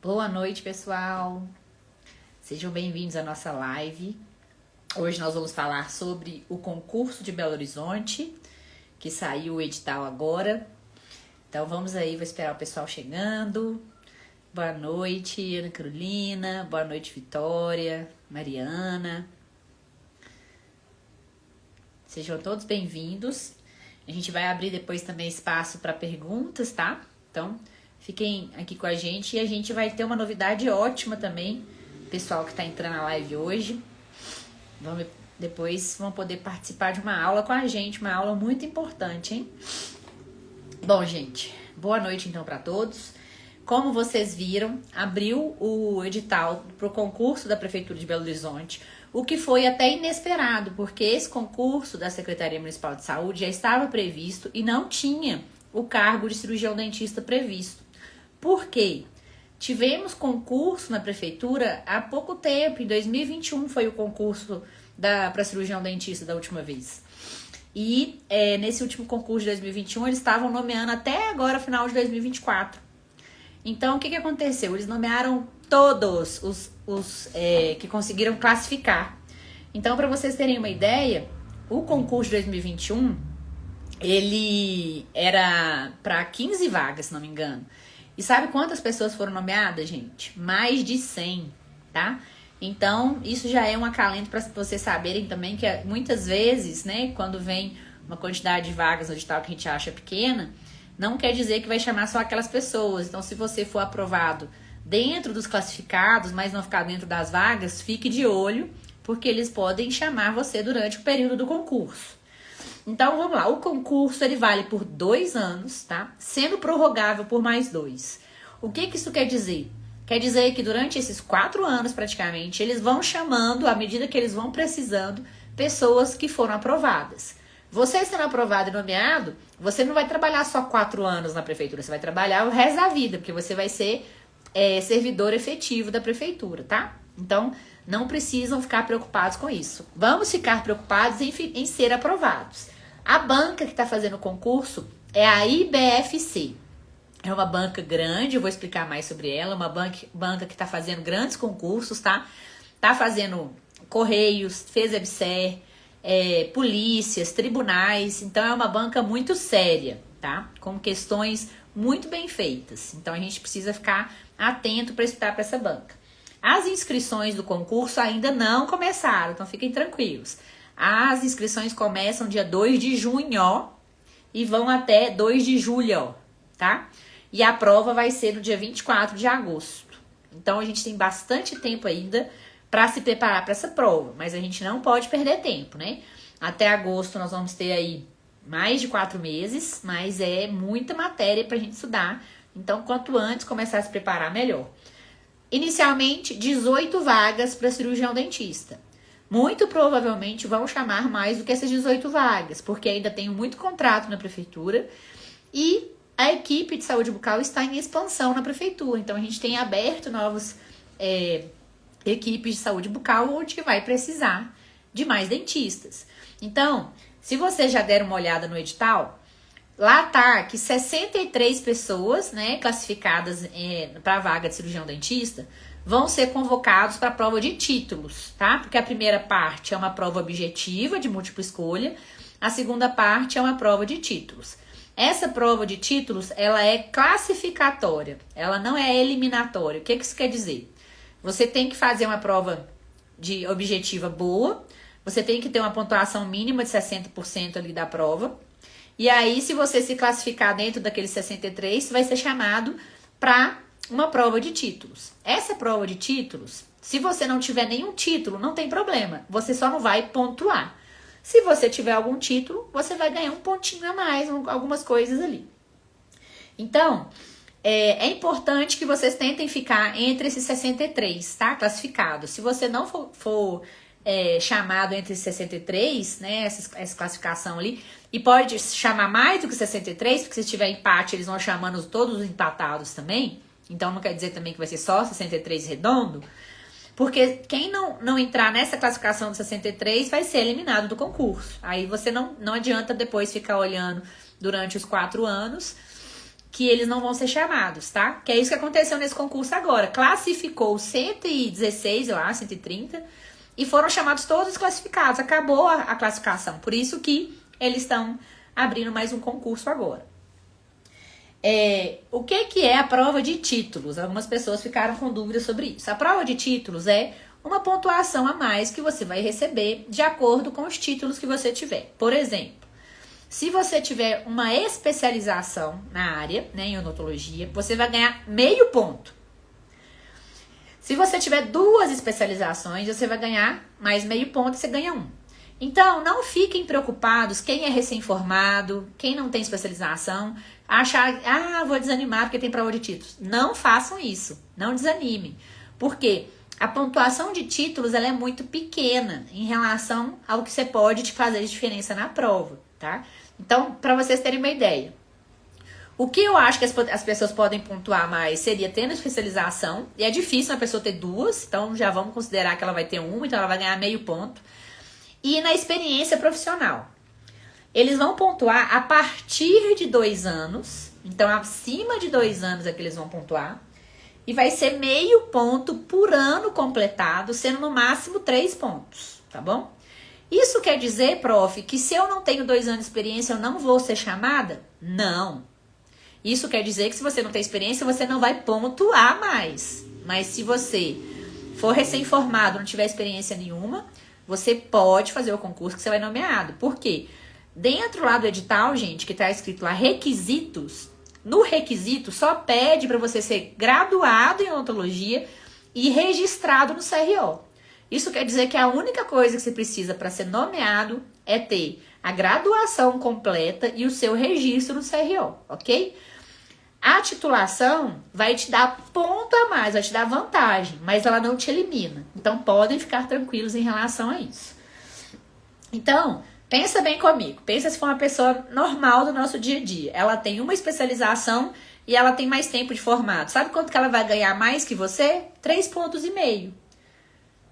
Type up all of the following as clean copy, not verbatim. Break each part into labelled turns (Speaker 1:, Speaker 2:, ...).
Speaker 1: Boa noite, pessoal. Sejam bem-vindos à nossa live. Hoje nós vamos falar sobre o concurso de Belo Horizonte, que saiu o edital agora. Então vamos aí, vou esperar o pessoal chegando. Boa noite, Ana Carolina. Boa noite, Vitória, Mariana. Sejam todos bem-vindos. A gente vai abrir depois também espaço para perguntas, tá? Então, fiquem aqui com a gente e a gente vai ter uma novidade ótima também. Pessoal que está entrando na live hoje, depois vão poder participar de uma aula com a gente, uma aula muito importante, hein? Bom, gente, boa noite então para todos. Como vocês viram, abriu o edital para o concurso da Prefeitura de Belo Horizonte, o que foi até inesperado, porque esse concurso da Secretaria Municipal de Saúde já estava previsto e não tinha o cargo de cirurgião dentista previsto. Por quê? Tivemos concurso na Prefeitura há pouco tempo, em 2021 foi o concurso para cirurgião dentista da última vez. E nesse último concurso de 2021 eles estavam nomeando até agora, final de 2024. Então, o que aconteceu? Eles nomearam todos os que conseguiram classificar. Então, para vocês terem uma ideia, o concurso de 2021, ele era para 15 vagas, se não me engano. E sabe quantas pessoas foram nomeadas, gente? Mais de 100, tá? Então, isso já é um acalento para vocês saberem também que muitas vezes, né, quando vem uma quantidade de vagas no edital que a gente acha pequena, não quer dizer que vai chamar só aquelas pessoas. Então, se você for aprovado dentro dos classificados, mas não ficar dentro das vagas, fique de olho, porque eles podem chamar você durante o período do concurso. Então, vamos lá. O concurso, ele vale por 2 anos, tá? Sendo prorrogável por mais 2. O que isso quer dizer? Quer dizer que durante esses 4 anos, praticamente, eles vão chamando, à medida que eles vão precisando, pessoas que foram aprovadas. Você sendo aprovado e nomeado, você não vai trabalhar só 4 anos na prefeitura, você vai trabalhar o resto da vida, porque você vai ser servidor efetivo da prefeitura, tá? Então, não precisam ficar preocupados com isso. Vamos ficar preocupados em ser aprovados. A banca que está fazendo o concurso é a IBFC. É uma banca grande, eu vou explicar mais sobre ela, uma banca que está fazendo grandes concursos, tá? Tá fazendo Correios, fez EBSER, polícias, tribunais, então é uma banca muito séria, tá? Com questões muito bem feitas. Então a gente precisa ficar atento para estudar para essa banca. As inscrições do concurso ainda não começaram, então fiquem tranquilos. As inscrições começam dia 2 de junho e vão até 2 de julho, tá? E a prova vai ser no dia 24 de agosto. Então a gente tem bastante tempo ainda para se preparar para essa prova, mas a gente não pode perder tempo, né? Até agosto nós vamos ter aí mais de 4 meses, mas é muita matéria para a gente estudar. Então, quanto antes começar a se preparar, melhor. Inicialmente, 18 vagas para cirurgião dentista. Muito provavelmente vão chamar mais do que essas 18 vagas, porque ainda tem muito contrato na prefeitura e a equipe de saúde bucal está em expansão na prefeitura. Então, a gente tem aberto novas equipes de saúde bucal onde vai precisar de mais dentistas. Então, se vocês já deram uma olhada no edital, lá tá que 63 pessoas, né, classificadas para a vaga de cirurgião dentista, vão ser convocados para a prova de títulos, tá? Porque a primeira parte é uma prova objetiva de múltipla escolha, a segunda parte é uma prova de títulos. Essa prova de títulos, ela é classificatória, ela não é eliminatória. O que isso quer dizer? Você tem que fazer uma prova de objetiva boa, você tem que ter uma pontuação mínima de 60% ali da prova, e aí se você se classificar dentro daqueles 63, vai ser chamado para uma prova de títulos. Essa prova de títulos, se você não tiver nenhum título, não tem problema, você só não vai pontuar. Se você tiver algum título, você vai ganhar um pontinho a mais, algumas coisas ali. Então, é importante que vocês tentem ficar entre esses 63, tá? Classificados. Se você não for chamado entre esses 63, né? Essa classificação ali, e pode chamar mais do que 63, porque se tiver empate, eles vão chamando todos os empatados também. Então, não quer dizer também que vai ser só 63 redondo. Porque quem não entrar nessa classificação de 63 vai ser eliminado do concurso. Aí você não adianta depois ficar olhando durante os 4 anos que eles não vão ser chamados, tá? Que é isso que aconteceu nesse concurso agora. Classificou 116, eu acho, 130, e foram chamados todos os classificados. Acabou a classificação. Por isso que eles estão abrindo mais um concurso agora. O que é a prova de títulos? Algumas pessoas ficaram com dúvidas sobre isso. A prova de títulos é uma pontuação a mais que você vai receber de acordo com os títulos que você tiver. Por exemplo, se você tiver uma especialização na área, né, em odontologia, você vai ganhar meio ponto. Se você tiver 2 especializações, você vai ganhar mais meio ponto, você ganha 1. Então, não fiquem preocupados, quem é recém-formado, quem não tem especialização, achar, vou desanimar porque tem prova de títulos. Não façam isso, não desanimem. Porque a pontuação de títulos ela é muito pequena em relação ao que você pode te fazer de diferença na prova, tá? Então, para vocês terem uma ideia, o que eu acho que as pessoas podem pontuar mais seria tendo especialização, e é difícil uma pessoa ter 2, então já vamos considerar que ela vai ter 1, então ela vai ganhar meio ponto. E na experiência profissional, eles vão pontuar a partir de 2 anos, então acima de 2 anos é que eles vão pontuar, e vai ser meio ponto por ano completado, sendo no máximo 3 pontos, tá bom? Isso quer dizer, prof, que se eu não tenho 2 anos de experiência, eu não vou ser chamada? Não. Isso quer dizer que se você não tem experiência, você não vai pontuar mais. Mas se você for recém-formado, não tiver experiência nenhuma, você pode fazer o concurso que você vai nomeado. Por quê? Dentro lá do edital, gente, que tá escrito lá requisitos, no requisito só pede para você ser graduado em odontologia e registrado no CRO. Isso quer dizer que a única coisa que você precisa para ser nomeado é ter a graduação completa e o seu registro no CRO, ok? A titulação vai te dar ponto a mais, vai te dar vantagem, mas ela não te elimina. Então, podem ficar tranquilos em relação a isso. Então, pensa bem comigo. Pensa se for uma pessoa normal do nosso dia a dia. Ela tem uma especialização e ela tem mais tempo de formado. Sabe quanto que ela vai ganhar mais que você? 3,5 pontos.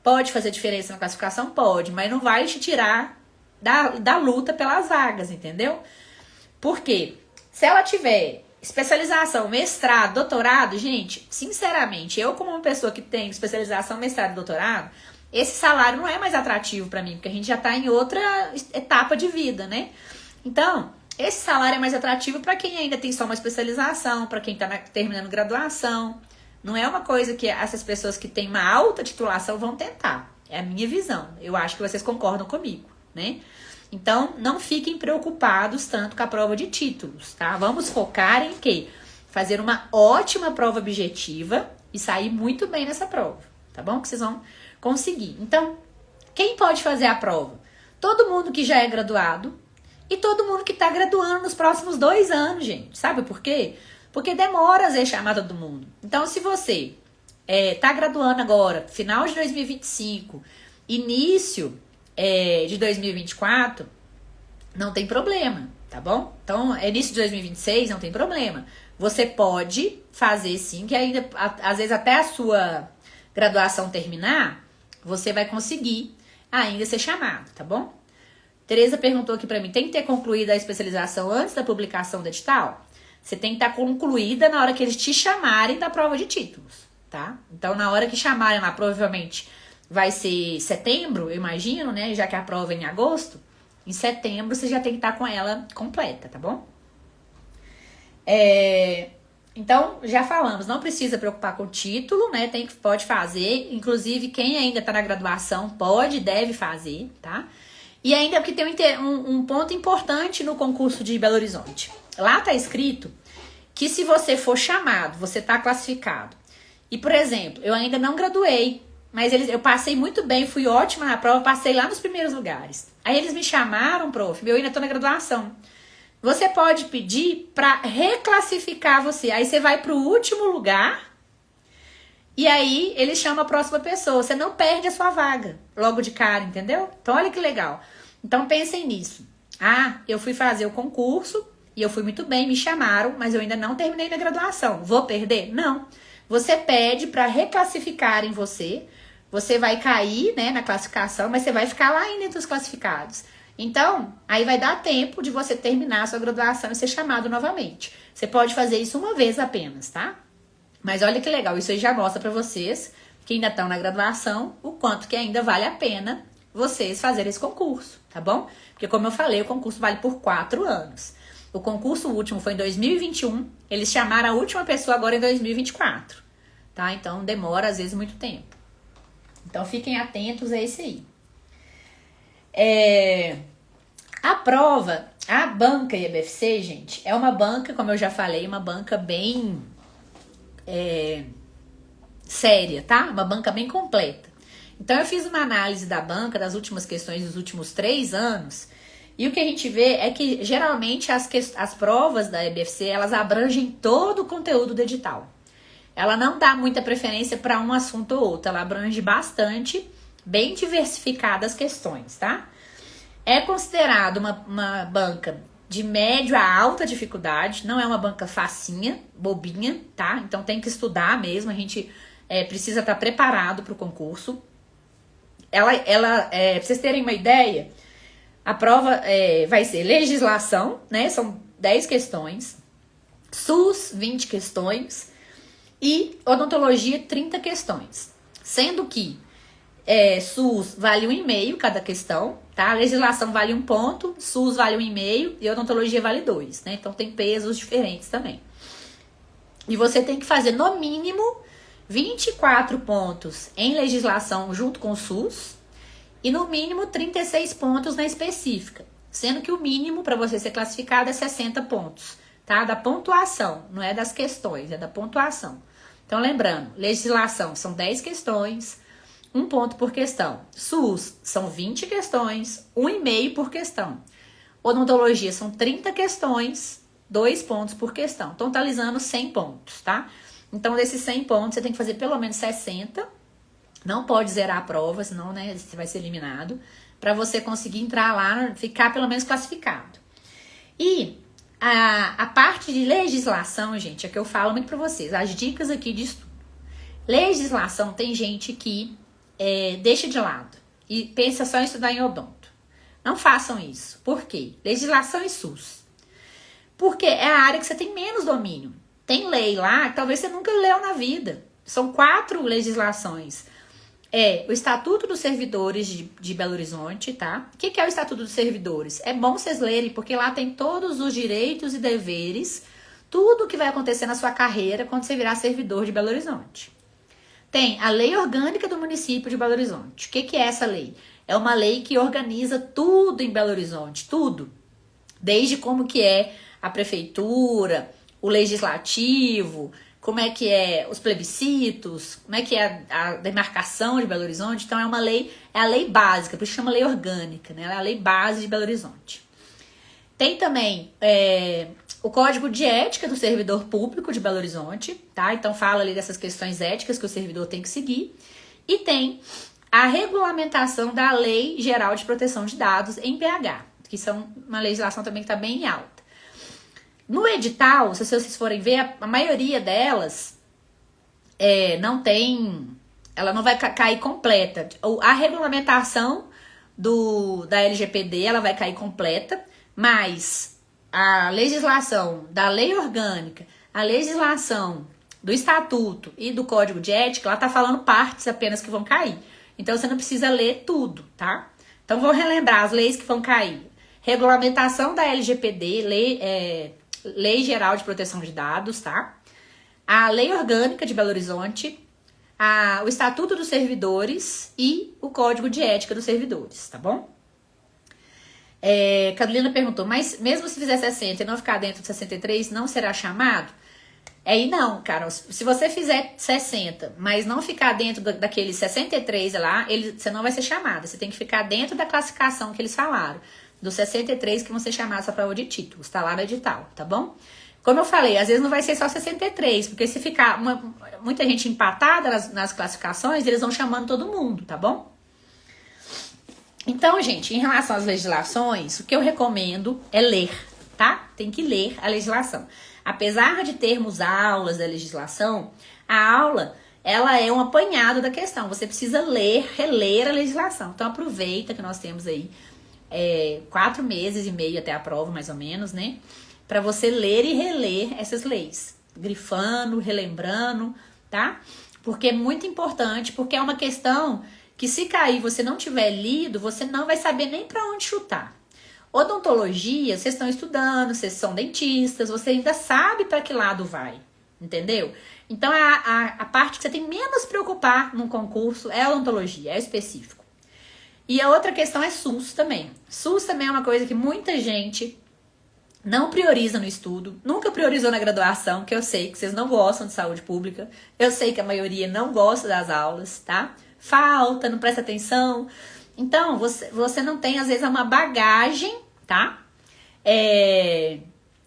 Speaker 1: Pode fazer diferença na classificação? Pode, mas não vai te tirar da luta pelas vagas, entendeu? Por quê? Se ela tiver especialização, mestrado, doutorado, gente, sinceramente, eu como uma pessoa que tem especialização, mestrado e doutorado, esse salário não é mais atrativo pra mim, porque a gente já tá em outra etapa de vida, né? Então, esse salário é mais atrativo pra quem ainda tem só uma especialização, pra quem tá terminando graduação. Não é uma coisa que essas pessoas que têm uma alta titulação vão tentar. É a minha visão. Eu acho que vocês concordam comigo, né? Então, não fiquem preocupados tanto com a prova de títulos, tá? Vamos focar em quê? Fazer uma ótima prova objetiva e sair muito bem nessa prova, tá bom? Que vocês vão conseguir. Então, quem pode fazer a prova? Todo mundo que já é graduado e todo mundo que tá graduando nos próximos 2 anos, gente. Sabe por quê? Porque demora às vezes chamar todo mundo. Então, se você tá graduando agora, final de 2025, início de 2024, não tem problema, tá bom? Então, início de 2026, não tem problema. Você pode fazer sim, que ainda, às vezes até a sua graduação terminar, você vai conseguir ainda ser chamado, tá bom? Tereza perguntou aqui pra mim, tem que ter concluído a especialização antes da publicação do edital? Você tem que estar concluída na hora que eles te chamarem da prova de títulos, tá? Então, na hora que chamarem lá, provavelmente vai ser setembro, eu imagino, né? Já que a prova é em agosto, em setembro você já tem que estar com ela completa, tá bom? Então, já falamos, não precisa preocupar com o título, né? Pode fazer, inclusive quem ainda tá na graduação pode, deve fazer, tá? E ainda porque tem um ponto importante no concurso de Belo Horizonte. Lá tá escrito que se você for chamado, você tá classificado. E, por exemplo, eu ainda não graduei, mas eu passei muito bem, fui ótima na prova, passei lá nos primeiros lugares. Aí eles me chamaram, prof, eu ainda tô na graduação. Você pode pedir para reclassificar você. Aí você vai pro último lugar e aí ele chama a próxima pessoa. Você não perde a sua vaga logo de cara, entendeu? Então olha que legal. Então pensem nisso. Eu fui fazer o concurso e eu fui muito bem, me chamaram, mas eu ainda não terminei minha graduação. Vou perder? Não. Você pede para reclassificarem você. Você vai cair, né, na classificação, mas você vai ficar lá ainda entre os classificados. Então, aí vai dar tempo de você terminar a sua graduação e ser chamado novamente. Você pode fazer isso uma vez apenas, tá? Mas olha que legal, isso aí já mostra pra vocês que ainda estão na graduação, o quanto que ainda vale a pena vocês fazerem esse concurso, tá bom? Porque como eu falei, o concurso vale por 4 anos. O concurso último foi em 2021, eles chamaram a última pessoa agora em 2024, tá? Então demora às vezes muito tempo. Então fiquem atentos a esse aí. A prova, a banca IBFC, gente, é uma banca, como eu já falei, uma banca bem séria, tá? Uma banca bem completa. Então eu fiz uma análise da banca, das últimas questões dos últimos 3 anos, e o que a gente vê é que geralmente as provas da IBFC, elas abrangem todo o conteúdo do edital. Ela não dá muita preferência para um assunto ou outro, ela abrange bastante, bem diversificadas as questões, tá? É considerado uma banca de médio a alta dificuldade, não é uma banca facinha, bobinha, tá? Então tem que estudar mesmo, a gente precisa estar preparado para o concurso. Pra vocês terem uma ideia, a prova vai ser legislação, né? São 10 questões, SUS, 20 questões e odontologia, 30 questões. Sendo que SUS vale 1,5 cada questão, tá? Legislação vale 1 ponto, SUS vale 1,5 e odontologia vale 2, né? Então tem pesos diferentes também. E você tem que fazer no mínimo 24 pontos em legislação junto com o SUS e no mínimo 36 pontos na específica, sendo que o mínimo para você ser classificado é 60 pontos, tá? Da pontuação, não é das questões, é da pontuação. Então lembrando, legislação são 10 questões, 1 ponto por questão. SUS são 20 questões, 1,5 por questão. Odontologia são 30 questões, 2 pontos por questão, totalizando 100 pontos, tá? Então, desses 100 pontos, você tem que fazer pelo menos 60. Não pode zerar a prova, senão, né, você vai ser eliminado. Para você conseguir entrar lá, ficar pelo menos classificado. E a parte de legislação, gente, é que eu falo muito para vocês. As dicas aqui de estudo. Legislação, tem gente que deixa de lado e pensa só em estudar em odonto. Não façam isso. Por quê? Legislação e SUS. Porque é a área que você tem menos domínio. Tem lei lá que talvez você nunca leu na vida. São 4 legislações. O Estatuto dos Servidores de Belo Horizonte, tá? O que é o Estatuto dos Servidores? É bom vocês lerem, porque lá tem todos os direitos e deveres, tudo o que vai acontecer na sua carreira quando você virar servidor de Belo Horizonte. Tem a Lei Orgânica do Município de Belo Horizonte. O que é essa lei? É uma lei que organiza tudo em Belo Horizonte, tudo. Desde como que é a prefeitura, o legislativo, como é que é os plebiscitos, como é que é a demarcação de Belo Horizonte. Então é uma lei, é a lei básica, por isso chama lei orgânica, né? Ela é a lei base de Belo Horizonte. Tem também o Código de Ética do Servidor Público de Belo Horizonte, tá? Então fala ali dessas questões éticas que o servidor tem que seguir. E tem a regulamentação da Lei Geral de Proteção de Dados em PH, que são uma legislação também que está bem alta. No edital, se vocês forem ver, a maioria delas não tem, ela não vai cair completa. A regulamentação da LGPD, ela vai cair completa, mas a legislação da lei orgânica, a legislação do estatuto e do código de ética, ela tá falando partes apenas que vão cair. Então você não precisa ler tudo, tá? Então vou relembrar as leis que vão cair. Regulamentação da LGPD, Lei Geral de Proteção de Dados, tá? A Lei Orgânica de Belo Horizonte, o Estatuto dos Servidores e o Código de Ética dos Servidores, tá bom? Carolina perguntou, mas mesmo se fizer 60 e não ficar dentro de 63, não será chamado? E não, Carol, se você fizer 60, mas não ficar dentro daqueles 63 lá, você não vai ser chamada. Você tem que ficar dentro da classificação que eles falaram. Dos 63 que vão ser chamados para prova de títulos, tá lá no edital, tá bom? Como eu falei, às vezes não vai ser só 63, porque se ficar muita gente empatada nas classificações, eles vão chamando todo mundo, tá bom? Então, gente, em relação às legislações, o que eu recomendo é ler, tá? Tem que ler a legislação. Apesar de termos aulas da legislação, a aula, ela é um apanhado da questão. Você precisa ler, reler a legislação. Então, aproveita que nós temos aí 4 meses e meio até a prova, mais ou menos, né? Para você ler e reler essas leis, grifando, relembrando, tá? Porque é muito importante, porque é uma questão que se cair e você não tiver lido, você não vai saber nem para onde chutar. Odontologia, vocês estão estudando, vocês são dentistas, você ainda sabe para que lado vai, entendeu? Então, a parte que você tem menos preocupar num concurso é a odontologia, é específico. E a outra questão é SUS também. SUS também é uma coisa que muita gente não prioriza no estudo, nunca priorizou na graduação, que eu sei que vocês não gostam de saúde pública, eu sei que a maioria não gosta das aulas, tá? Falta, não presta atenção. Então, você não tem, às vezes, uma bagagem, tá?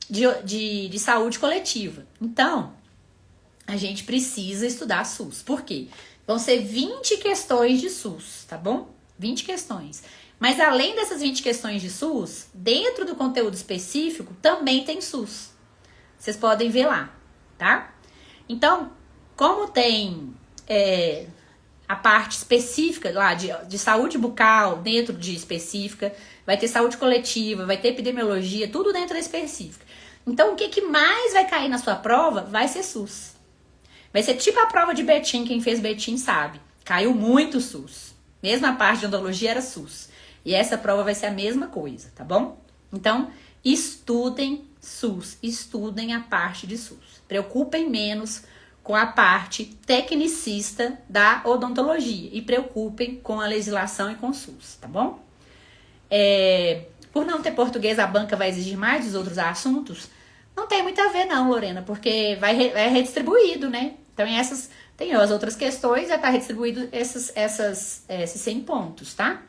Speaker 1: De saúde coletiva. Então, a gente precisa estudar SUS. Por quê? Vão ser 20 questões de SUS, tá bom? 20 questões. Mas além dessas 20 questões de SUS, dentro do conteúdo específico, também tem SUS. Vocês podem ver lá, tá? Então, como tem a parte específica lá de saúde bucal, dentro de específica, vai ter saúde coletiva, vai ter epidemiologia, tudo dentro da específica. Então, o que mais vai cair na sua prova vai ser SUS. Vai ser tipo a prova de Betim, quem fez Betim sabe. Caiu muito SUS. Mesmo a parte de odontologia era SUS. E essa prova vai ser a mesma coisa, tá bom? Então, estudem SUS, estudem a parte de SUS. Preocupem menos com a parte tecnicista da odontologia e preocupem com a legislação e com o SUS, tá bom? Por não ter português, a banca vai exigir mais dos outros assuntos? Não tem muito a ver não, Lorena, porque é redistribuído, né? Então, tem as outras questões, já está redistribuído esses 100 pontos, tá?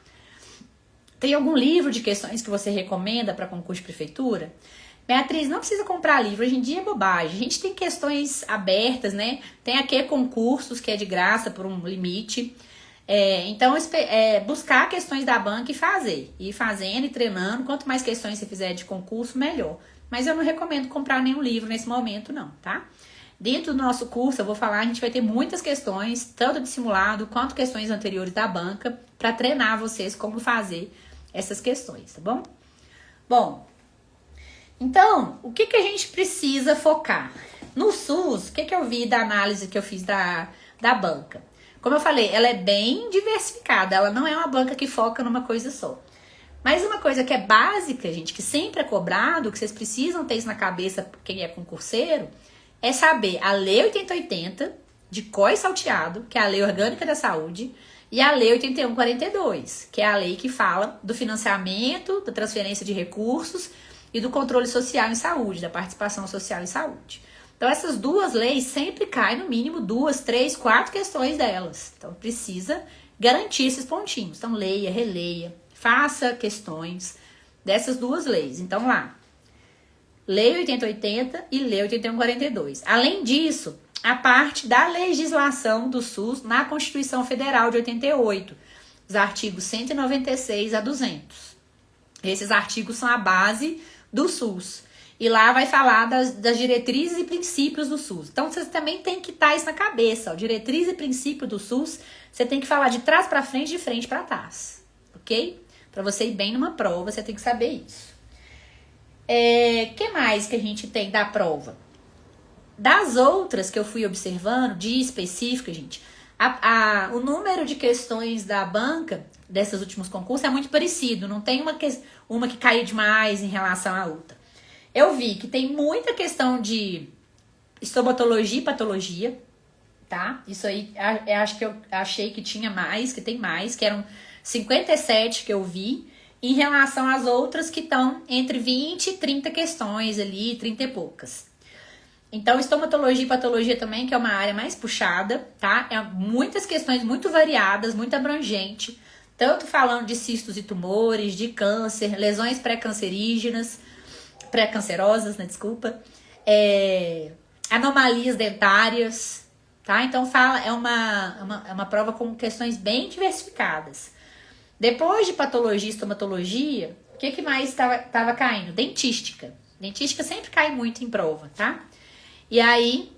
Speaker 1: Tem algum livro de questões que você recomenda para concurso de prefeitura? Beatriz, não precisa comprar livro, hoje em dia é bobagem. A gente tem questões abertas, né? Tem aqui concursos que é de graça por um limite. Então, buscar questões da banca e fazer. Ir fazendo e treinando. Quanto mais questões você fizer de concurso, melhor. Mas eu não recomendo comprar nenhum livro nesse momento, não, tá? Dentro do nosso curso, eu vou falar, a gente vai ter muitas questões, tanto de simulado quanto questões anteriores da banca, para treinar vocês como fazer essas questões, tá bom? Bom, então, o que a gente precisa focar? No SUS, o que eu vi da análise que eu fiz da banca? Como eu falei, ela é bem diversificada, ela não é uma banca que foca numa coisa só. Mas uma coisa que é básica, gente, que sempre é cobrado, que vocês precisam ter isso na cabeça, quem é concurseiro, é saber a Lei 8080, de cor e salteado, que é a Lei Orgânica da Saúde, e a Lei 8142, que é a lei que fala do financiamento, da transferência de recursos e do controle social em saúde, da participação social em saúde. Então, essas duas leis sempre caem no mínimo 2, 3, 4 questões delas. Então, precisa garantir esses pontinhos. Então, leia, releia, faça questões dessas duas leis. Então, lá, Lei 8080 e Lei 8142. Além disso, a parte da legislação do SUS na Constituição Federal de 88, os artigos 196 a 200. Esses artigos são a base do SUS. E lá vai falar das diretrizes e princípios do SUS. Então, você também tem que estar isso na cabeça. Ó. Diretriz e princípio do SUS, você tem que falar de trás para frente, de frente para trás. Ok? Para você ir bem numa prova, você tem que saber isso. Que mais que a gente tem da prova? Das outras que eu fui observando, de específica, gente, o número de questões da banca desses últimos concursos é muito parecido. Não tem uma que caiu demais em relação à outra. Eu vi que tem muita questão de estomatologia e patologia, tá? Isso aí, acho que eu achei que tinha mais, que tem mais, que eram 57 que eu vi, em relação às outras que estão entre 20 e 30 questões ali, 30 e poucas. Então, estomatologia e patologia também, que é uma área mais puxada, tá? Muitas questões muito variadas, muito abrangente, tanto falando de cistos e tumores, de câncer, lesões pré-cancerosas, né, desculpa, anomalias dentárias, tá? Então, é uma prova com questões bem diversificadas. Depois de patologia e estomatologia, o que mais estava caindo? Dentística. Dentística sempre cai muito em prova, tá? E aí,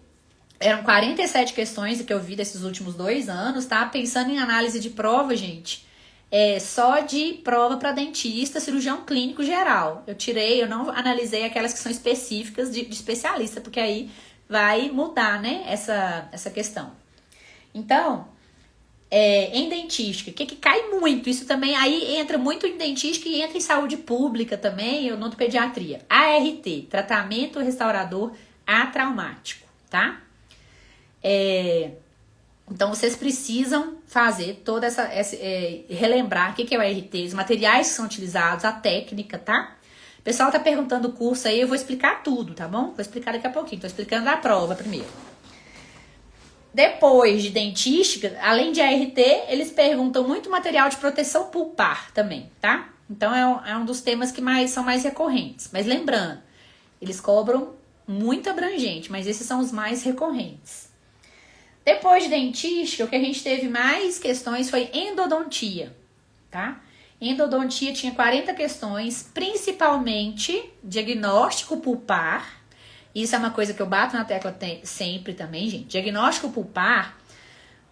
Speaker 1: eram 47 questões que eu vi desses últimos 2 anos, tá? Pensando em análise de prova, gente, só de prova para dentista, cirurgião clínico geral. Eu não analisei aquelas que são específicas de especialista, porque aí vai mudar, né, essa questão. Então, em dentística, o que cai muito? Isso também aí entra muito em dentística e entra em saúde pública também, odontopediatria. ART, tratamento restaurador atraumático, tá? Então, vocês precisam fazer toda relembrar o que é o ART, os materiais que são utilizados, a técnica, tá? O pessoal tá perguntando o curso aí, eu vou explicar tudo, tá bom? Vou explicar daqui a pouquinho, tô explicando a prova primeiro. Depois de dentística, além de ART, eles perguntam muito material de proteção pulpar também, tá? Então, é um dos temas que são mais recorrentes. Mas lembrando, eles cobram muito abrangente, mas esses são os mais recorrentes. Depois de dentística, o que a gente teve mais questões foi endodontia, tá? Endodontia tinha 40 questões, principalmente diagnóstico pulpar. Isso é uma coisa que eu bato na tecla sempre também, gente. Diagnóstico pulpar,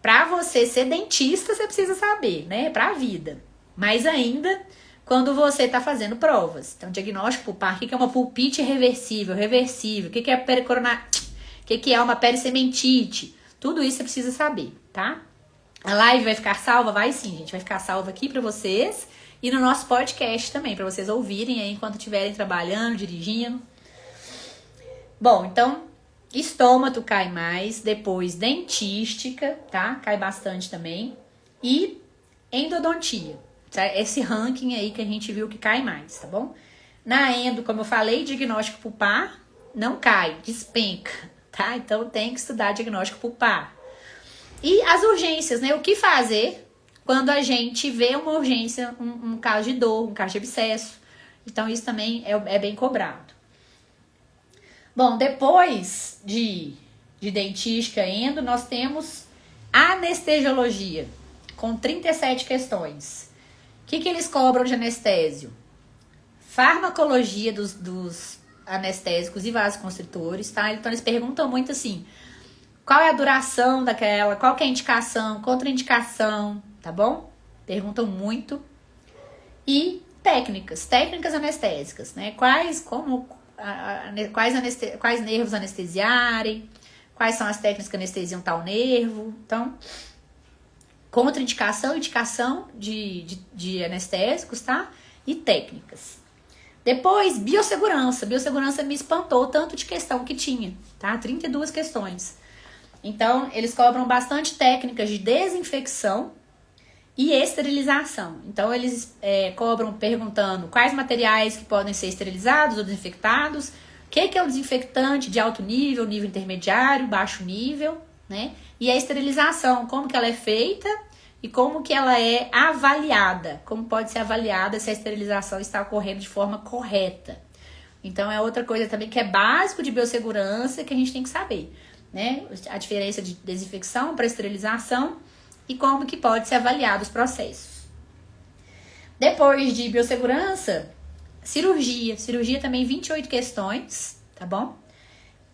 Speaker 1: pra você ser dentista, você precisa saber, né? Pra vida. Mais ainda, quando você tá fazendo provas. Então, diagnóstico pulpar, o que é uma pulpite reversível? O que é o que é uma pericementite? Tudo isso você precisa saber, tá? A live vai ficar salva? Vai sim, gente. Vai ficar salva aqui pra vocês. E no nosso podcast também, pra vocês ouvirem aí enquanto estiverem trabalhando, dirigindo. Bom, então, estômago cai mais. Depois, dentística, tá? Cai bastante também. E endodontia. Esse ranking aí que a gente viu que cai mais, tá bom? Na endo, como eu falei, diagnóstico pulpar não cai, despenca, tá? Então tem que estudar diagnóstico pulpar. E as urgências, né? O que fazer quando a gente vê uma urgência, um caso de dor, um caso de abscesso. Então isso também é bem cobrado. Bom, depois de dentística endo, nós temos anestesiologia, com 37 questões. O que eles cobram de anestésio? Farmacologia dos anestésicos e vasoconstritores, tá? Então eles perguntam muito assim, qual é a duração daquela, qual que é a indicação, contraindicação, tá bom? Perguntam muito. E técnicas anestésicas, né? Quais nervos anestesiarem, quais são as técnicas que anestesiam tal nervo. Então, contraindicação, indicação de anestésicos, tá? E técnicas. Depois, biossegurança. Biossegurança me espantou tanto de questão que tinha, tá? 32 questões. Então, eles cobram bastante técnicas de desinfecção e esterilização. Então, eles cobram perguntando quais materiais que podem ser esterilizados ou desinfectados, o que é o desinfectante de alto nível, nível intermediário, baixo nível, né? E a esterilização, como que ela é feita e como que ela é avaliada, como pode ser avaliada se a esterilização está ocorrendo de forma correta. Então, é outra coisa também que é básico de biossegurança que a gente tem que saber, né? A diferença de desinfecção para esterilização e como que pode ser avaliado os processos. Depois de biossegurança, cirurgia. Cirurgia também 28 questões, tá bom?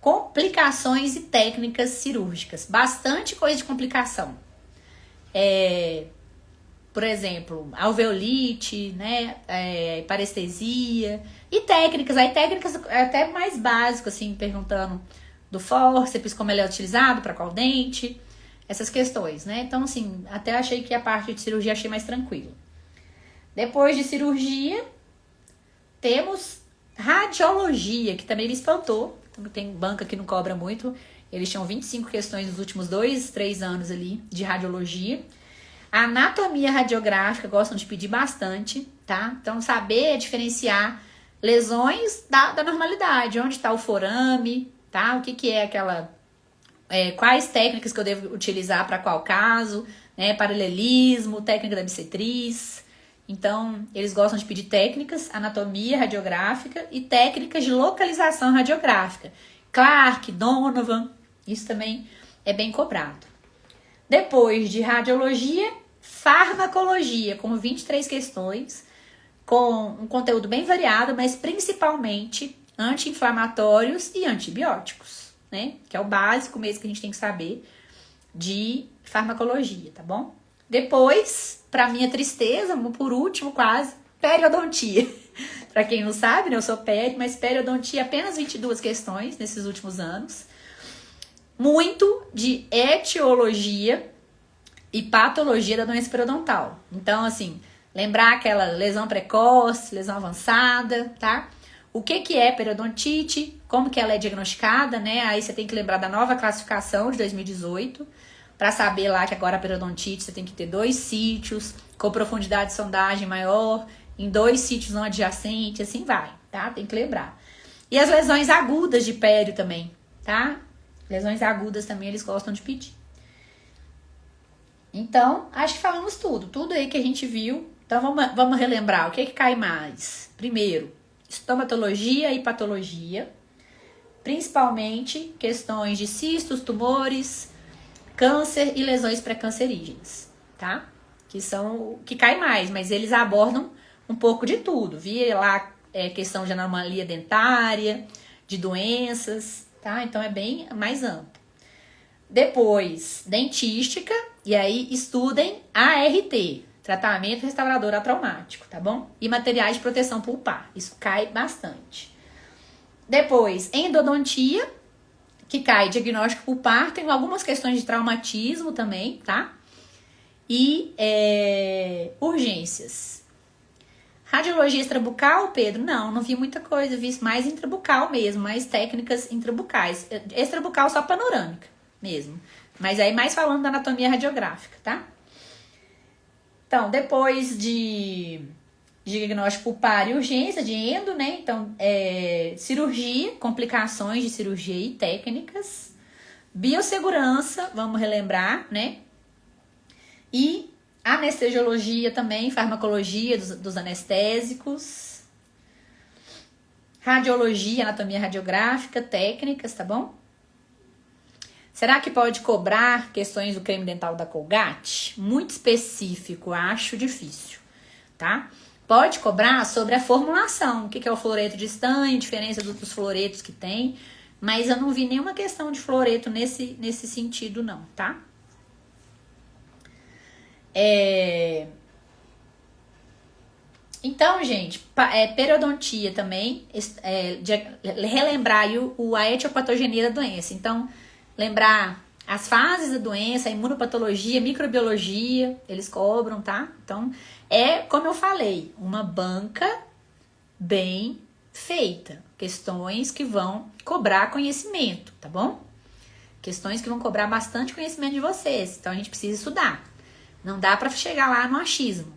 Speaker 1: Complicações e técnicas cirúrgicas. Bastante coisa de complicação. Por exemplo, alveolite, né? Parestesia. E técnicas. Aí técnicas até mais básicas, assim, perguntando do fórceps, como ele é utilizado, para qual dente. Essas questões, né? Então, assim, até achei que a parte de cirurgia achei mais tranquilo. Depois de cirurgia, temos radiologia, que também me espantou. Tem banca que não cobra muito. Eles tinham 25 questões nos últimos 2-3 anos ali de radiologia. A anatomia radiográfica gostam de pedir bastante, tá? Então, saber diferenciar lesões da normalidade. Onde está o forame, tá? O que é aquela... quais técnicas que eu devo utilizar para qual caso, né? Paralelismo, técnica da bissetriz. Então, eles gostam de pedir técnicas, anatomia radiográfica e técnicas de localização radiográfica. Clark, Donovan, isso também é bem cobrado. Depois de radiologia, farmacologia, com 23 questões, com um conteúdo bem variado, mas principalmente anti-inflamatórios e antibióticos, né? Que é o básico mesmo que a gente tem que saber de farmacologia, tá bom? Depois, para minha tristeza, por último quase, periodontia. Para quem não sabe, né, eu sou peri, mas periodontia apenas 22 questões nesses últimos anos. Muito de etiologia e patologia da doença periodontal. Então, assim, lembrar aquela lesão precoce, lesão avançada, tá? O que é periodontite, como que ela é diagnosticada, né? Aí você tem que lembrar da nova classificação de 2018, para saber lá que agora a periodontite você tem que ter 2 sítios, com profundidade de sondagem maior, em 2 sítios não adjacentes, assim vai, tá? Tem que lembrar. E as lesões agudas de pério também, tá? Lesões agudas também eles gostam de pedir. Então, acho que falamos tudo aí que a gente viu. Então, vamos relembrar o que cai mais. Primeiro, estomatologia e patologia, principalmente questões de cistos, tumores, câncer e lesões pré-cancerígenas, tá? Que são o que cai mais, mas eles abordam um pouco de tudo. Vi lá questão de anomalia dentária, de doenças, tá? Então é bem mais amplo. Depois, dentística, e aí estudem ART, tratamento restaurador atraumático, tá bom? E materiais de proteção pulpar, isso cai bastante. Depois, endodontia, que cai diagnóstico pulpar, tem algumas questões de traumatismo também, tá? E urgências. Radiologia extrabucal, Pedro? Não vi muita coisa, vi mais intrabucal mesmo, mais técnicas intrabucais. Extrabucal só panorâmica mesmo. Mas aí mais falando da anatomia radiográfica, tá? Então, depois de diagnóstico pulpar e urgência, de endo, né? Então, cirurgia, complicações de cirurgia e técnicas. Biossegurança, vamos relembrar, né? E anestesiologia também, farmacologia dos anestésicos. Radiologia, anatomia radiográfica, técnicas, tá bom? Será que pode cobrar questões do creme dental da Colgate? Muito específico, acho difícil, tá? Pode cobrar sobre a formulação, o que é o fluoreto de estanho, diferença dos fluoretos que tem, mas eu não vi nenhuma questão de fluoreto nesse sentido não, tá? Então, gente, periodontia também, relembrar aí a etiopatogenia da doença. Então, lembrar as fases da doença, a imunopatologia, microbiologia, eles cobram, tá? Então, como eu falei, uma banca bem feita. Questões que vão cobrar conhecimento, tá bom? Questões que vão cobrar bastante conhecimento de vocês. Então, a gente precisa estudar. Não dá pra chegar lá no achismo.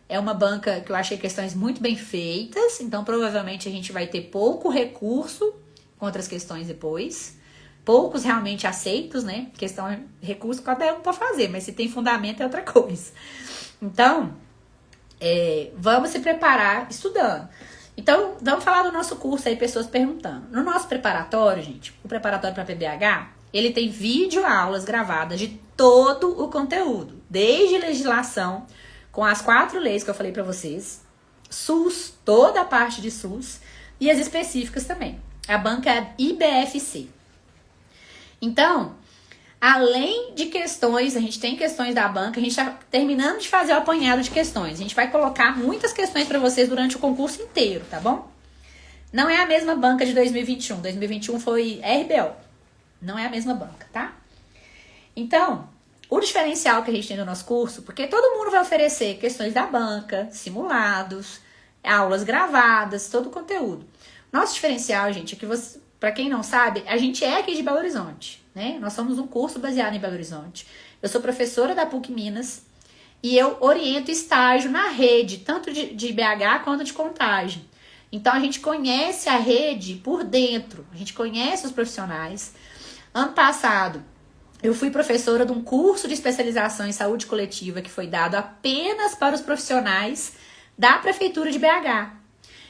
Speaker 1: É uma banca que eu achei questões muito bem feitas, então provavelmente a gente vai ter pouco recurso com outras questões depois. Poucos realmente aceitos, né? Questão recurso cada um pode fazer, mas se tem fundamento é outra coisa. Então, vamos se preparar estudando. Então, vamos falar do nosso curso aí, pessoas perguntando. No nosso preparatório, gente, o preparatório para PBH, ele tem videoaulas gravadas de todo o conteúdo, desde legislação, com as 4 leis que eu falei pra vocês, SUS, toda a parte de SUS, e as específicas também. A banca é IBFC. Então, além de questões, a gente tem questões da banca, a gente tá terminando de fazer o apanhado de questões. A gente vai colocar muitas questões pra vocês durante o concurso inteiro, tá bom? Não é a mesma banca de 2021. 2021 foi RBO. Não é a mesma banca, tá? Então, o diferencial que a gente tem no nosso curso, porque todo mundo vai oferecer questões da banca, simulados, aulas gravadas, todo o conteúdo. Nosso diferencial, gente, é que você, para quem não sabe, a gente é aqui de Belo Horizonte, né? Nós somos um curso baseado em Belo Horizonte. Eu sou professora da PUC Minas e eu oriento estágio na rede, tanto de BH quanto de Contagem. Então, a gente conhece a rede por dentro, a gente conhece os profissionais. Ano passado, eu fui professora de um curso de especialização em saúde coletiva que foi dado apenas para os profissionais da Prefeitura de BH.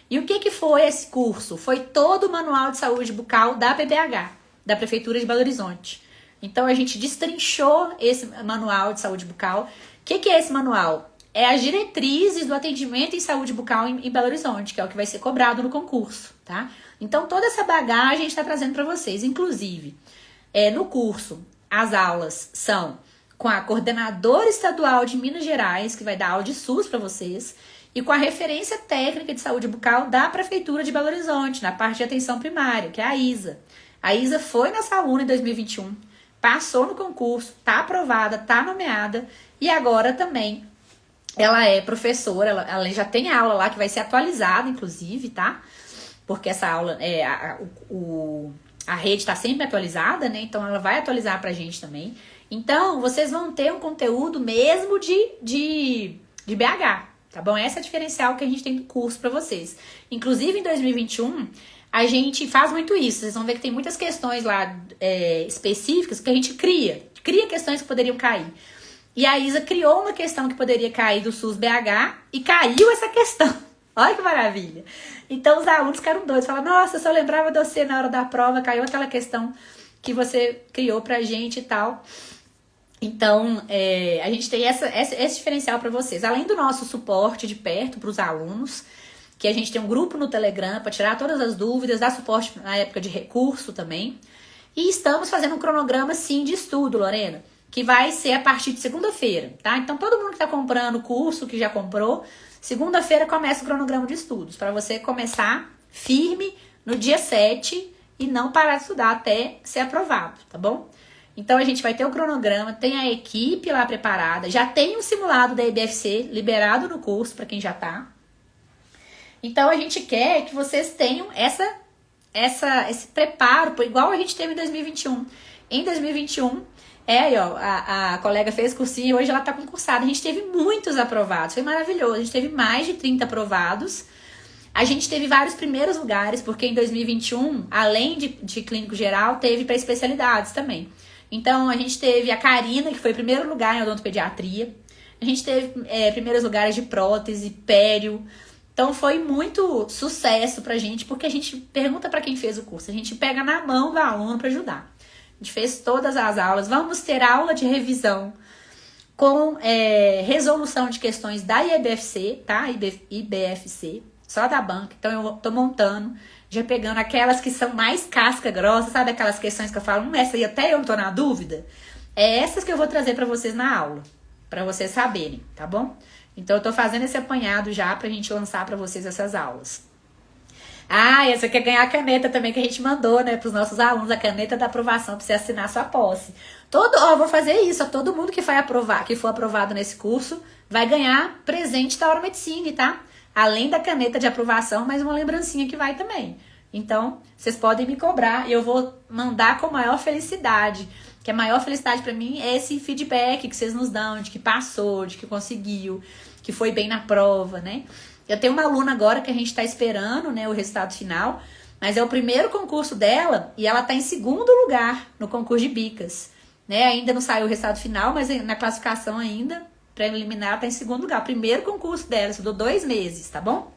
Speaker 1: E o que foi esse curso? Foi todo o manual de saúde bucal da PBH, da Prefeitura de Belo Horizonte. Então, a gente destrinchou esse manual de saúde bucal. O que é esse manual? É as diretrizes do atendimento em saúde bucal em Belo Horizonte, que é o que vai ser cobrado no concurso, tá? Então, toda essa bagagem a gente está trazendo para vocês. Inclusive, no curso, as aulas são com a coordenadora estadual de Minas Gerais, que vai dar aula de SUS para vocês, e com a referência técnica de saúde bucal da Prefeitura de Belo Horizonte, na parte de atenção primária, que é a Isa. A Isa foi nossa aluna em 2021, passou no concurso, tá aprovada, tá nomeada, e agora também ela é professora, ela já tem aula lá que vai ser atualizada, inclusive, tá? Porque essa aula, a rede está sempre atualizada, né? Então ela vai atualizar pra gente também. Então, vocês vão ter um conteúdo mesmo de BH, tá bom? Essa é a diferencial que a gente tem do curso pra vocês. Inclusive, em 2021, a gente faz muito isso. Vocês vão ver que tem muitas questões lá específicas que a gente cria questões que poderiam cair. E a Isa criou uma questão que poderia cair do SUS BH e caiu essa questão. Olha que maravilha. Então os alunos ficaram doidos. Falaram, nossa, eu só lembrava de você na hora da prova, caiu aquela questão que você criou pra gente e tal. Então, a gente tem esse diferencial para vocês. Além do nosso suporte de perto para os alunos, que a gente tem um grupo no Telegram para tirar todas as dúvidas, dar suporte na época de recurso também. E estamos fazendo um cronograma, sim, de estudo, Lorena, que vai ser a partir de segunda-feira, tá? Então, todo mundo que está comprando o curso, que já comprou, segunda-feira começa o cronograma de estudos, para você começar firme no dia 7 e não parar de estudar até ser aprovado, tá bom? Então, a gente vai ter o cronograma, tem a equipe lá preparada, já tem um simulado da EBFC liberado no curso para quem já tá. Então, a gente quer que vocês tenham esse preparo, igual a gente teve em 2021. Em 2021, a colega fez cursinho e hoje ela tá concursada. A gente teve muitos aprovados, foi maravilhoso. A gente teve mais de 30 aprovados. A gente teve vários primeiros lugares, porque em 2021, além de clínico geral, teve para especialidades também. Então, a gente teve a Karina, que foi primeiro lugar em odontopediatria. A gente teve primeiros lugares de prótese, pério. Então, foi muito sucesso pra gente, porque a gente pergunta pra quem fez o curso. A gente pega na mão do aluno pra ajudar. A gente fez todas as aulas. Vamos ter aula de revisão com resolução de questões da IBFC, tá? IBFC, só da banca. Então, eu tô montando, já pegando aquelas que são mais casca grossa, sabe? Aquelas questões que eu falo, essa aí até eu tô na dúvida. É essas que eu vou trazer pra vocês na aula, pra vocês saberem, tá bom? Então, eu tô fazendo esse apanhado já pra gente lançar pra vocês essas aulas. Ah, essa quer ganhar a caneta também que a gente mandou, né, pros nossos alunos, a caneta da aprovação pra você assinar sua posse. Vou fazer isso, todo mundo que for aprovado nesse curso vai ganhar presente da Ouro Medicine, tá? Além da caneta de aprovação, mais uma lembrancinha que vai também. Então, vocês podem me cobrar e eu vou mandar com maior felicidade. Que a maior felicidade pra mim é esse feedback que vocês nos dão, de que passou, de que conseguiu, que foi bem na prova, né? Eu tenho uma aluna agora que a gente tá esperando, né, o resultado final, mas é o primeiro concurso dela e ela tá em segundo lugar no concurso de Bicas, né? Ainda não saiu o resultado final, mas na classificação ainda, preliminar, ela tá em segundo lugar. O primeiro concurso dela, estudou 2 meses, tá bom?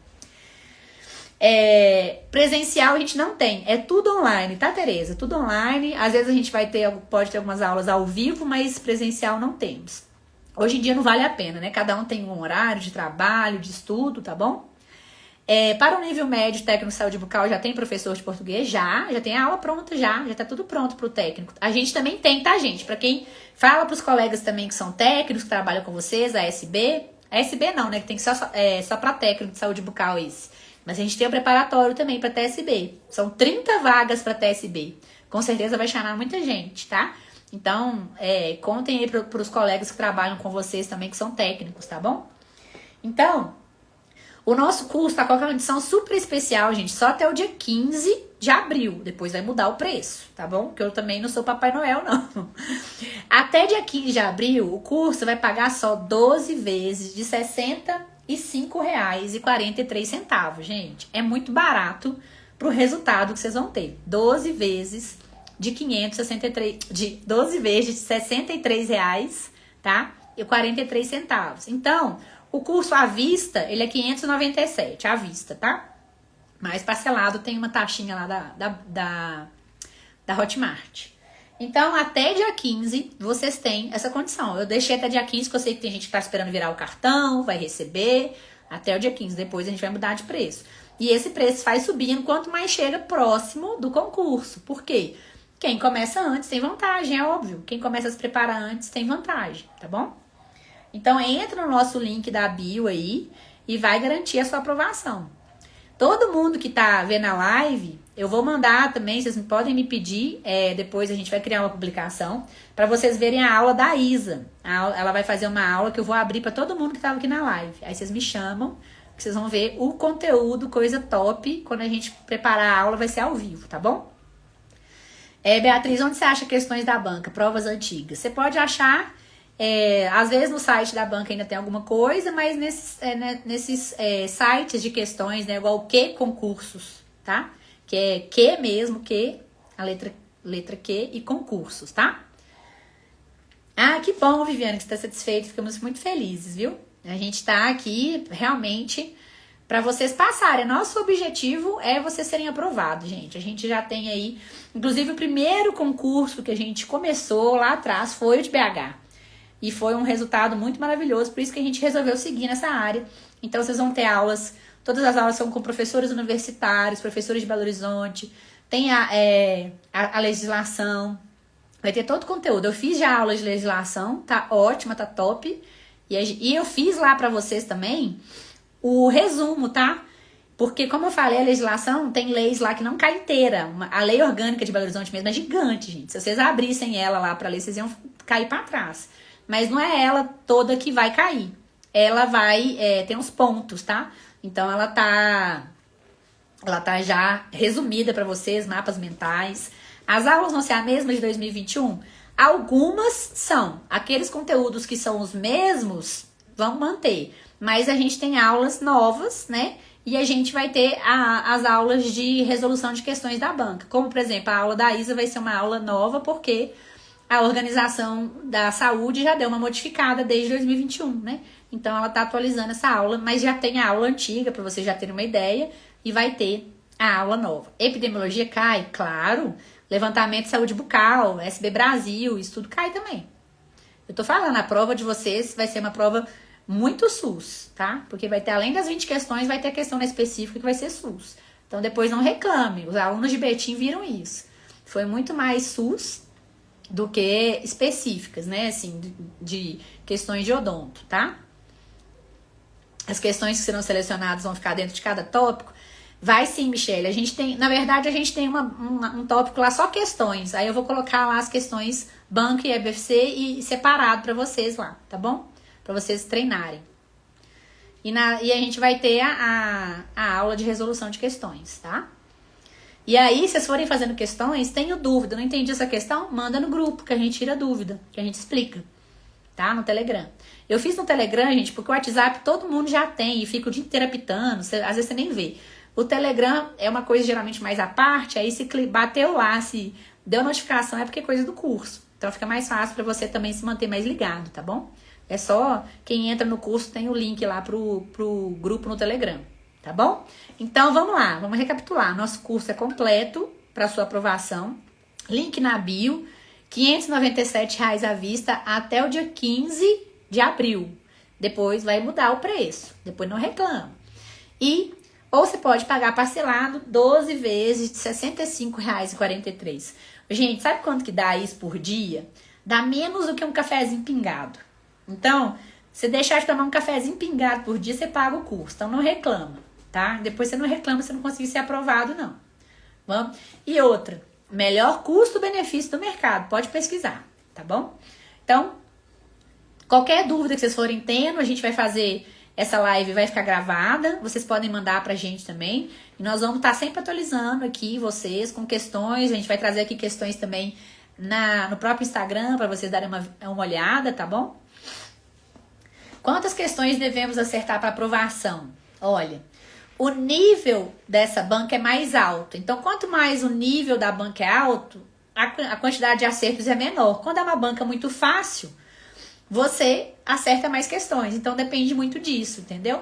Speaker 1: Presencial a gente não tem, é tudo online, tá, Tereza? Tudo online, às vezes a gente pode ter algumas aulas ao vivo, mas presencial não temos. Hoje em dia não vale a pena, né? Cada um tem um horário de trabalho, de estudo, tá bom? Para o nível médio, técnico de saúde bucal, já tem professor de português? Já tem a aula pronta, já tá tudo pronto pro técnico. A gente também tem, tá, gente? Pra quem fala pros colegas também que são técnicos, que trabalham com vocês, a SB não, né? Que tem que só pra técnico de saúde bucal esse. Mas a gente tem o preparatório também pra TSB. São 30 vagas pra TSB. Com certeza vai chamar muita gente, tá? Então, contem aí pros colegas que trabalham com vocês também, que são técnicos, tá bom? Então, o nosso curso tá com a condição super especial, gente, só até o dia 15 de abril. Depois vai mudar o preço, tá bom? Porque eu também não sou Papai Noel, não. Até dia 15 de abril, o curso vai pagar só 12 vezes de R$ 65,43, gente. É muito barato pro resultado que vocês vão ter. 12 vezes de 12 vezes de R$63, tá? E 43 centavos. Então, o curso à vista, ele é 597 à vista, tá? Mais parcelado tem uma taxinha lá da Hotmart. Então, até dia 15, vocês têm essa condição. Eu deixei até dia 15, porque eu sei que tem gente que tá esperando virar o cartão, vai receber. Até o dia 15, depois a gente vai mudar de preço. E esse preço vai subindo quanto mais chega próximo do concurso. Por quê? Quem começa antes tem vantagem, é óbvio. Quem começa a se preparar antes tem vantagem, tá bom? Então, entra no nosso link da bio aí e vai garantir a sua aprovação. Todo mundo que tá vendo a live, eu vou mandar também, vocês podem me pedir, depois a gente vai criar uma publicação, para vocês verem a aula da Isa. Ela vai fazer uma aula que eu vou abrir para todo mundo que tava aqui na live. Aí vocês me chamam, que vocês vão ver o conteúdo, coisa top. Quando a gente preparar a aula, vai ser ao vivo, tá bom? Beatriz, onde você acha questões da banca, provas antigas? Você pode achar, às vezes no site da banca ainda tem alguma coisa, mas nesses sites de questões, né, igual o que concursos, tá? Que é que mesmo, que, a letra Q e concursos, tá? Ah, que bom, Viviane, que você está satisfeita, ficamos muito felizes, viu? A gente tá aqui realmente para vocês passarem. Nosso objetivo é vocês serem aprovados, gente. A gente já tem aí, inclusive o primeiro concurso que a gente começou lá atrás foi o de BH. E foi um resultado muito maravilhoso, por isso que a gente resolveu seguir nessa área. Então vocês vão ter aulas, todas as aulas são com professores universitários, professores de Belo Horizonte, tem a legislação, vai ter todo o conteúdo. Eu fiz já aula de legislação, tá ótima, tá top. E eu fiz lá pra vocês também o resumo, tá? Porque, como eu falei, a legislação tem leis lá que não cai inteira. A lei orgânica de Belo Horizonte mesmo é gigante, gente. Se vocês abrissem ela lá pra ler, vocês iam cair pra trás. Mas não é ela toda que vai cair. Ela vai, tem uns pontos, tá? Então, ela tá já resumida pra vocês, mapas mentais. As aulas vão ser a mesma de 2021? Algumas são. Aqueles conteúdos que são os mesmos, vão manter. Mas a gente tem aulas novas, né? E a gente vai ter as aulas de resolução de questões da banca. Como, por exemplo, a aula da Isa vai ser uma aula nova, porque a Organização da Saúde já deu uma modificada desde 2021, né? Então, ela tá atualizando essa aula, mas já tem a aula antiga, para vocês já terem uma ideia, e vai ter a aula nova. Epidemiologia cai? Claro. Levantamento de saúde bucal, SB Brasil, isso tudo cai também. Eu tô falando, a prova de vocês vai ser uma prova muito SUS, tá? Porque vai ter, além das 20 questões, vai ter a questão específica que vai ser SUS. Então, depois não reclame. Os alunos de Betim viram isso. Foi muito mais SUS do que específicas, né? Assim, de questões de odonto, tá? As questões que serão selecionadas vão ficar dentro de cada tópico. Vai sim, Michelle. A gente tem, na verdade, a gente tem um tópico lá só questões. Aí eu vou colocar lá as questões banca e EBFC e separado para vocês lá, tá bom? Para vocês treinarem. E a gente vai ter a aula de resolução de questões, tá? E aí, se vocês forem fazendo questões, tenho dúvida, não entendi essa questão? Manda no grupo, que a gente tira dúvida, que a gente explica, tá? No Telegram. Eu fiz no Telegram, gente, porque o WhatsApp todo mundo já tem e fica o dia inteiro apitando, às vezes você nem vê. O Telegram é uma coisa geralmente mais à parte, aí se bateu lá, se deu notificação, é porque é coisa do curso. Então fica mais fácil para você também se manter mais ligado, tá bom? É só quem entra no curso tem o link lá pro grupo no Telegram, tá bom? Então vamos lá, vamos recapitular. Nosso curso é completo para sua aprovação. Link na bio, R$ 597 à vista até o dia 15 de abril. Depois vai mudar o preço, depois não reclama. Ou você pode pagar parcelado 12 vezes de R$ 65,43. Gente, sabe quanto que dá isso por dia? Dá menos do que um cafezinho pingado. Então, se deixar de tomar um cafezinho pingado por dia, você paga o curso. Então, não reclama, tá? Depois você não reclama se não conseguir ser aprovado, não. Vamos? E outra, melhor custo-benefício do mercado. Pode pesquisar, tá bom? Então, qualquer dúvida que vocês forem tendo, a gente vai fazer... Essa live vai ficar gravada, vocês podem mandar pra gente também. E nós vamos estar sempre atualizando aqui vocês com questões. A gente vai trazer aqui questões também no próprio Instagram para vocês darem uma olhada, tá bom? Quantas questões devemos acertar para aprovação? Olha, o nível dessa banca é mais alto. Então, quanto mais o nível da banca é alto, a quantidade de acertos é menor. Quando é uma banca muito fácil, você acerta mais questões. Então, depende muito disso, entendeu?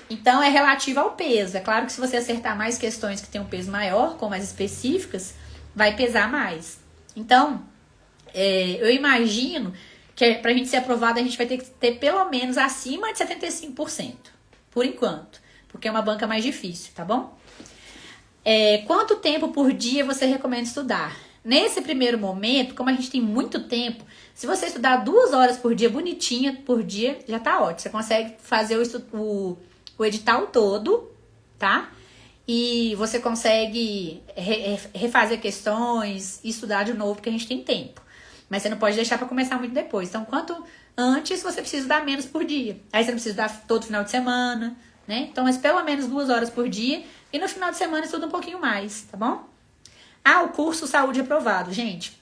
Speaker 1: Então, é relativo ao peso. É claro que se você acertar mais questões que têm um peso maior, como as específicas, vai pesar mais. Então, eu imagino que pra gente ser aprovado, a gente vai ter que ter pelo menos acima de 75%. Por enquanto. Porque é uma banca mais difícil, tá bom? Quanto tempo por dia você recomenda estudar? nesse primeiro momento, como a gente tem muito tempo, se você estudar 2 horas por dia, bonitinha por dia, já tá ótimo. Você consegue fazer o edital todo, tá? E você consegue refazer questões e estudar de novo, porque a gente tem tempo. Mas você não pode deixar para começar muito depois. Então, quanto antes, você precisa estudar menos por dia. Aí você não precisa estudar todo final de semana, né? Então, mas pelo menos 2 horas por dia. E no final de semana estuda um pouquinho mais, tá bom? O curso Saúde Aprovado. Gente,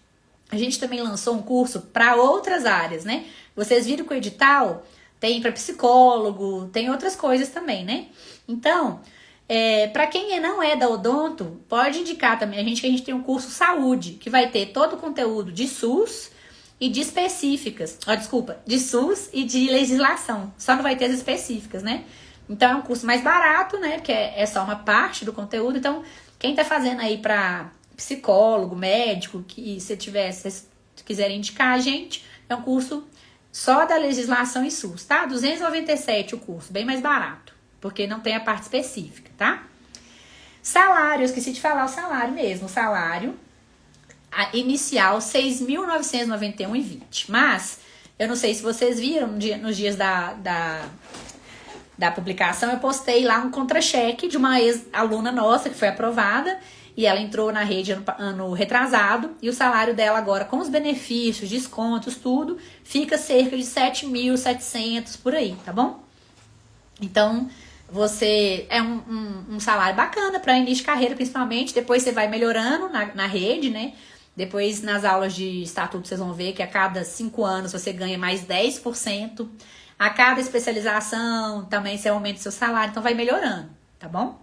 Speaker 1: a gente também lançou um curso para outras áreas, né? Vocês viram que o edital tem para psicólogo, tem outras coisas também, né? Então, para quem não é da odonto, pode indicar também que a gente tem um curso saúde, que vai ter todo o conteúdo de SUS e de específicas. De SUS e de legislação. Só não vai ter as específicas, né? Então é um curso mais barato, né? Porque é só uma parte do conteúdo. Então, quem tá fazendo aí para psicólogo, médico, que se quiserem indicar a gente, é um curso só da legislação e SUS, tá? 297 o curso, bem mais barato. Porque não tem a parte específica, tá? Salário, eu esqueci de falar o salário mesmo. O salário inicial, R$ 6.991,20. Mas, eu não sei se vocês viram, nos dias da publicação, eu postei lá um contra-cheque de uma ex-aluna nossa que foi aprovada. E ela entrou na rede ano retrasado. E o salário dela agora, com os benefícios, descontos, tudo, fica cerca de 7.700 por aí, tá bom? Então, você é um salário bacana para início de carreira, principalmente. Depois você vai melhorando na rede, né? Depois, nas aulas de estatuto, vocês vão ver que a cada 5 anos você ganha mais 10%. A cada especialização também você aumenta o seu salário. Então, vai melhorando, tá bom?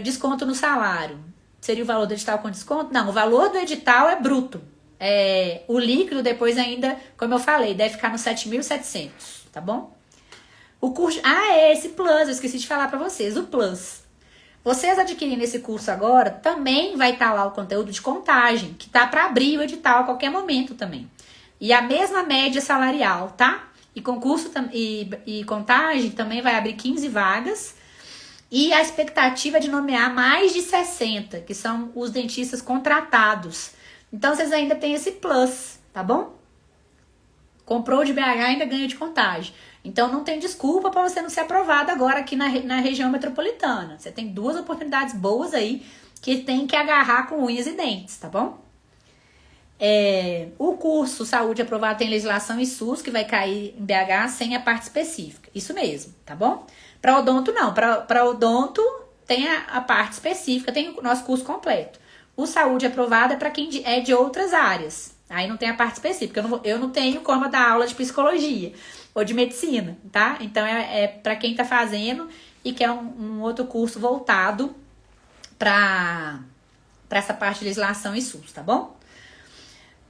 Speaker 1: Desconto no salário. Seria o valor do edital com desconto? Não, o valor do edital é bruto. O líquido depois ainda, como eu falei, deve ficar no 7.700, tá bom? O curso... esse Plus, eu esqueci de falar pra vocês, o Plus. Vocês adquirindo esse curso agora, também vai estar lá o conteúdo de contagem, que tá para abrir o edital a qualquer momento também. E a mesma média salarial, tá? E concurso e contagem também vai abrir 15 vagas. E a expectativa é de nomear mais de 60, que são os dentistas contratados. Então, vocês ainda têm esse Plus, tá bom? Comprou de BH, ainda ganha de contagem. Então, não tem desculpa para você não ser aprovado agora aqui na região metropolitana. Você tem 2 oportunidades boas aí que tem que agarrar com unhas e dentes, tá bom? O curso Saúde Aprovado tem legislação e SUS, que vai cair em BH sem a parte específica. Isso mesmo, tá bom? Para odonto, não. Para odonto, tem a parte específica, tem o nosso curso completo. O Saúde Aprovado é para quem é de outras áreas. Aí não tem a parte específica. Eu não tenho como dar aula de psicologia ou de medicina, tá? Então, é para quem tá fazendo e quer um outro curso voltado para essa parte de legislação e SUS, tá bom?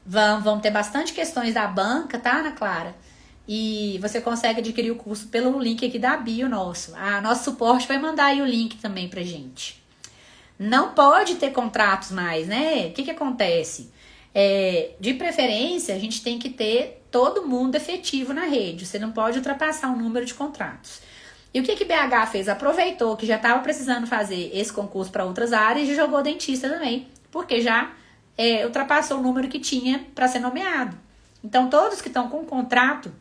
Speaker 1: Vamos ter bastante questões da banca, tá, Ana Clara? E você consegue adquirir o curso pelo link aqui da bio nosso. Nosso suporte vai mandar aí o link também pra gente. Não pode ter contratos mais, né? O que acontece? De preferência, a gente tem que ter todo mundo efetivo na rede. Você não pode ultrapassar o número de contratos. E o que BH fez? Aproveitou que já estava precisando fazer esse concurso para outras áreas e jogou dentista também. Porque já ultrapassou o número que tinha para ser nomeado. Então, todos que estão com contrato,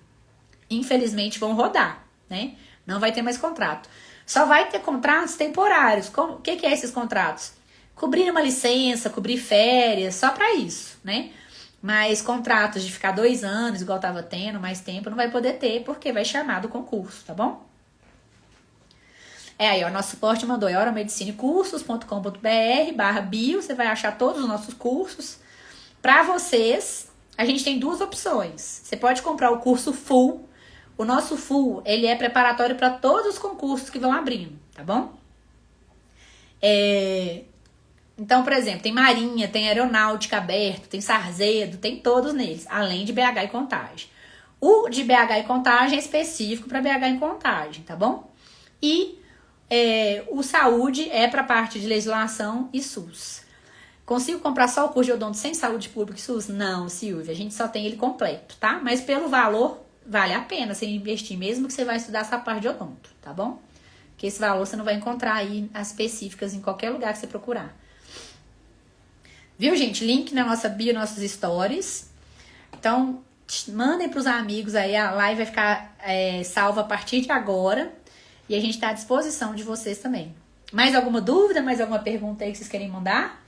Speaker 1: infelizmente, vão rodar, né? Não vai ter mais contrato. Só vai ter contratos temporários. O que é esses contratos? Cobrir uma licença, cobrir férias, só para isso, né? Mas contratos de ficar 2 anos, igual estava tendo, mais tempo, não vai poder ter, porque vai chamar do concurso, tá bom? Aí, ó, nosso suporte mandou oromedicinecursos.com.br/bio, você vai achar todos os nossos cursos. Para vocês, a gente tem 2 opções. Você pode comprar o curso full. O nosso full, ele é preparatório para todos os concursos que vão abrindo, tá bom? Então, por exemplo, tem Marinha, tem Aeronáutica aberto, tem Sarzedo, tem todos neles, além de BH e Contagem. O de BH e Contagem é específico para BH e Contagem, tá bom? E o Saúde é para a parte de legislação e SUS. Consigo comprar só o curso de odonto sem saúde pública e SUS? Não, Silvia, a gente só tem ele completo, tá? Mas pelo valor, vale a pena você investir, mesmo que você vai estudar essa parte de odonto, tá bom? Porque esse valor você não vai encontrar aí as específicas em qualquer lugar que você procurar. Viu, gente? Link na nossa bio, nossos stories. Então, mandem pros amigos aí. A live vai ficar salva a partir de agora. E a gente tá à disposição de vocês também. Mais alguma dúvida? Mais alguma pergunta aí que vocês querem mandar?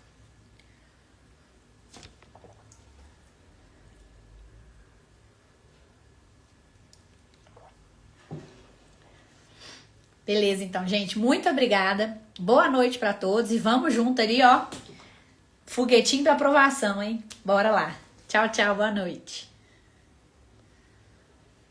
Speaker 1: Beleza, então, gente. Muito obrigada. Boa noite pra todos. E vamos junto ali, ó. Foguetinho da aprovação, hein? Bora lá. Tchau, tchau. Boa noite.